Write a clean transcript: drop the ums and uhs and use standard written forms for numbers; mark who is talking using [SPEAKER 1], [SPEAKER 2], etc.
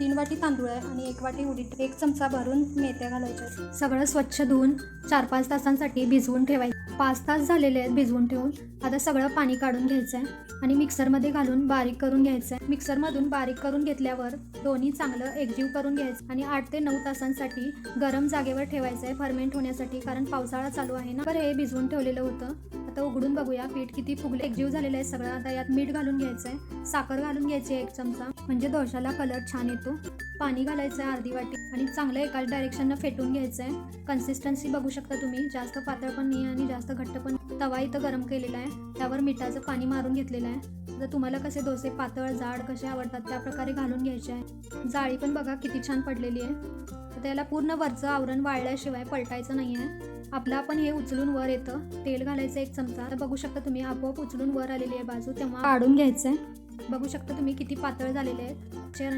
[SPEAKER 1] 3 वाटी तांदूळ आहे आणि 1 वाटी उडीद, 1 चमचा भरून मेथ्या घालायच्या। सगळं स्वच्छ धुवून 4-5 तासांसाठी भिजवून ठेवायचं। 5 तास झालेले आहेत भिजवून ठेवून। आता सगळं पाणी काढून घ्यायचं आहे आणि मिक्सरमध्ये घालून बारीक करून घ्यायचं आहे। मिक्सरमधून बारीक करून घेतल्यावर दोन्ही चांगलं एकजीव करून घ्यायचं आणि 8 ते 9 तासांसाठी गरम जागेवर ठेवायचं आहे फर्मेंट होण्यासाठी, कारण पावसाळा चालू आहे ना। तर हे भिजवून ठेवलेलं होतं। आता उघडून बघूया पीठ किती फुगले, एकजीव झालेलं आहे सगळं। आता यात मीठ घालून घ्यायचं आहे, साखर घालून घ्यायची 1 चमचा, म्हणजे डोशाला कलर छान येतो। पाणी घालायचं आहे अर्धी वाटी आणि चांगलं एकाच डायरेक्शननं फेटून घ्यायचं आहे। कन्सिस्टन्सी बघू शकता तुम्ही, जास्त पातळ पण नाही आणि जास्त घट्ट पण। तवा इथं गरम केलेला आहे, त्यावर मिठाचं पाणी मारून घेतलेलं आहे। जर तुम्हाला कसे डोसे पातळ जाड कसे आवडतात त्या प्रकारे घालून घ्यायचे आहे। जाळी पण बघा किती छान पडलेली आहे। त्याला पूर्ण वरचं आवरण वाळल्याशिवाय पलटायचं नाही आहे। आपलं आपण हे उचलून वर येतं, तेल घालायचं 1 चमचा। तर बघू शकता तुम्ही आपोआप उचलून वर आलेली आहे बाजू, तेव्हा काढून घ्यायचं आहे। बघू शकता तुम्ही किती पातळ झालेले आहेत आणि